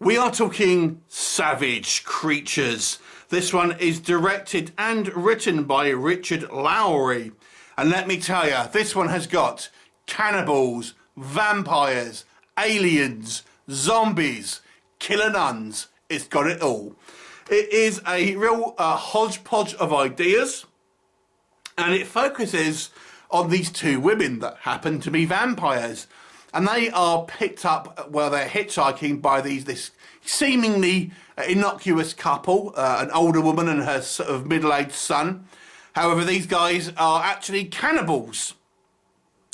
We are talking savage creatures. This one is directed and written by Richard Lowry. And let me tell you, this one has got cannibals, vampires, aliens, zombies, killer nuns. It's got it all. It is a real hodgepodge of ideas, and it focuses on these two women that happen to be vampires. And they are picked up while they're hitchhiking by this seemingly innocuous couple, an older woman and her sort of middle-aged son. However, these guys are actually cannibals.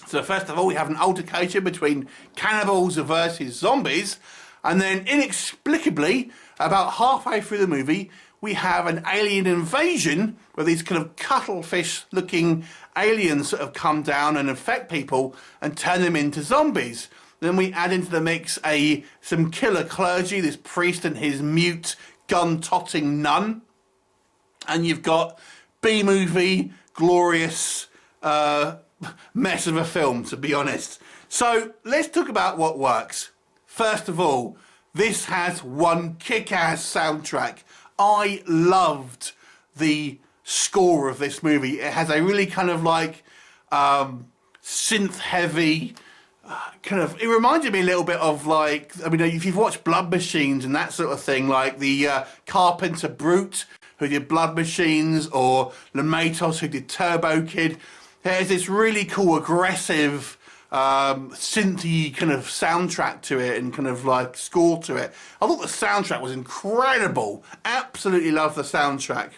So first of all, we have an altercation between cannibals versus zombies. And then inexplicably, about halfway through the movie, we have an alien invasion where these kind of cuttlefish-looking aliens sort of come down and infect people and turn them into zombies. Then we add into the mix some killer clergy, this priest and his mute, gun-totting nun. And you've got B-movie, glorious mess of a film, to be honest. So let's talk about what works. First of all, this has one kick-ass soundtrack. I loved the score of this movie. It has a really kind of like synth-heavy it reminded me a little bit of like, I mean, if you've watched Blood Machines and that sort of thing, like the Carpenter Brute who did Blood Machines, or Lematos who did Turbo Kid. There's this really cool, aggressive, synthy kind of soundtrack to it and kind of like score to it. I thought the soundtrack was incredible. Absolutely love the soundtrack.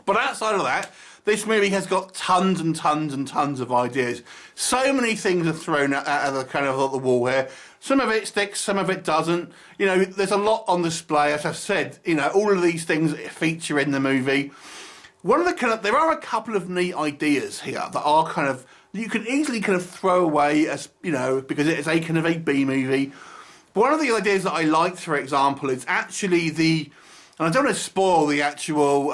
But outside of that, this movie has got tons and tons and tons of ideas. So many things are thrown at the kind of the wall here. Some of it sticks, some of it doesn't. You know, there's a lot on display. As I've said, you know, all of these things feature in the movie. There are a couple of neat ideas here that are kind of, you can easily kind of throw away as, you know, because it is a kind of a B movie. One of the ideas that I liked, for example, is actually and I don't want to spoil the actual,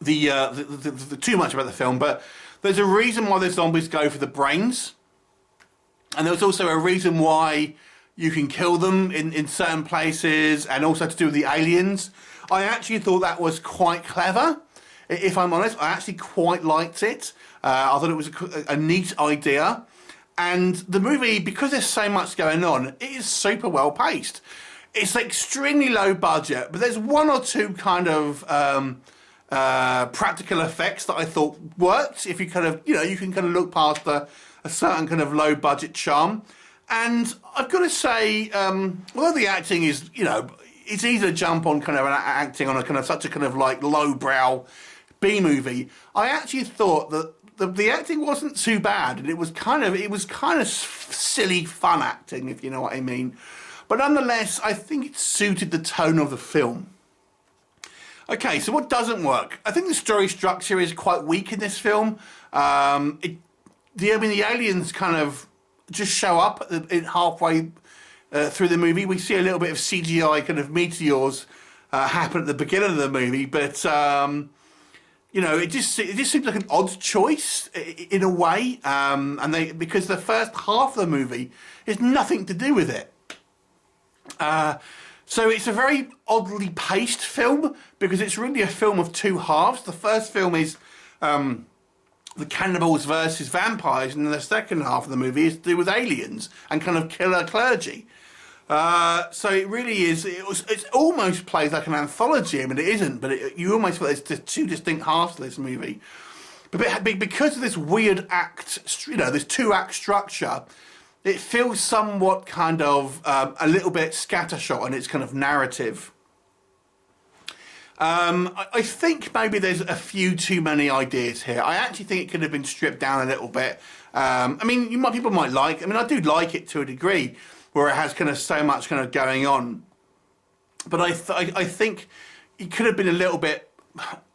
too much about the film, but there's a reason why the zombies go for the brains. And there's also a reason why you can kill them in certain places, and also to do with the aliens. I actually thought that was quite clever. If I'm honest, I actually quite liked it. I thought it was a neat idea. And the movie, because there's so much going on, it is super well paced. It's extremely low budget, but there's one or two kind of practical effects that I thought worked. If you kind of, you know, you can kind of look past a certain kind of low budget charm. And I've got to say, although the acting is, you know, it's easy to jump on kind of acting on a kind of such a kind of like lowbrow B movie, I actually thought that the acting wasn't too bad, and it was kind of silly fun acting, if you know what I mean. But nonetheless, I think it suited the tone of the film. Okay, so what doesn't work? I think the story structure is quite weak in this film. The aliens kind of just show up halfway through the movie. We see a little bit of CGI kind of meteors happen at the beginning of the movie, but you know, it just seems like an odd choice in a way, because the first half of the movie is nothing to do with it. So it's a very oddly paced film, because it's really a film of two halves. The first film is the cannibals versus vampires, and the second half of the movie is to do with aliens and kind of killer clergy. So it really is, it almost plays like an anthology. I mean, it isn't, but you almost feel there's two distinct halves to this movie. But because of this weird act, you know, this two-act structure, it feels somewhat kind of a little bit scattershot in its kind of narrative. I think maybe there's a few too many ideas here. I actually think it could have been stripped down a little bit. I mean, people might like, I mean, I do like it to a degree, where it has kind of so much kind of going on. But I think it could have been a little bit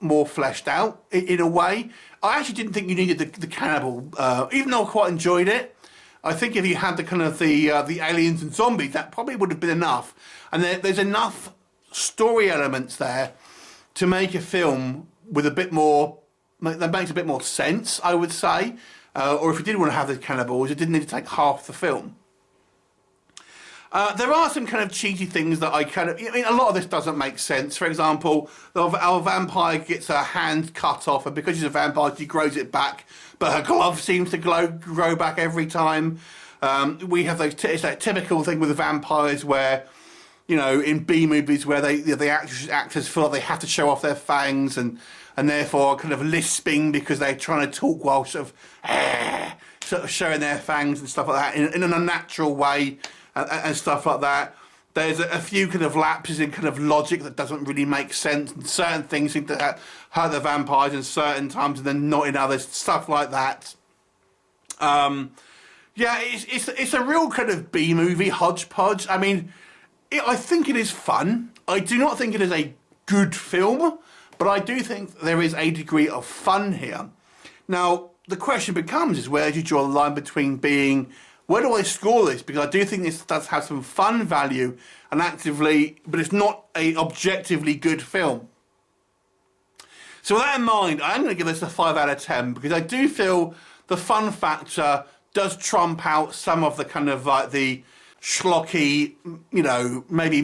more fleshed out in a way. I actually didn't think you needed the cannibal, even though I quite enjoyed it. I think if you had the kind of the aliens and zombies, that probably would have been enough. And there's enough story elements there to make a film with a bit more, that makes a bit more sense, I would say. Or if you did want to have the cannibals, it didn't need to take half the film. There are some kind of cheesy things that I mean, a lot of this doesn't make sense. For example, our vampire gets her hand cut off, and because she's a vampire, she grows it back, but her glove seems to grow back every time. We have it's that typical thing with the vampires where, you know, in B movies where the actors feel like they have to show off their fangs and therefore kind of lisping because they're trying to talk while sort of showing their fangs and stuff like that in an unnatural way and stuff like that. There's a few kind of lapses in kind of logic that doesn't really make sense, and certain things seem to hurt the vampires in certain times and then not in others, stuff like that. Yeah, it's a real kind of B movie hodgepodge. I mean, I think it is fun. I do not think it is a good film, but I do think there is a degree of fun here. Now, the question becomes is where do you draw the line between being, where do I score this? Because I do think this does have some fun value and but it's not a objectively good film. So with that in mind, I'm going to give this a 5 out of 10 because I do feel the fun factor does trump out some of the kind of like the schlocky, you know, maybe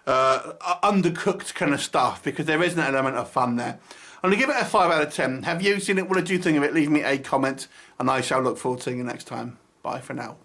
undercooked kind of stuff, because there is an element of fun there. I'm going to give it a 5 out of 10. Have you seen it? What did you think of it? Leave me a comment and I shall look forward to seeing you next time. Bye for now.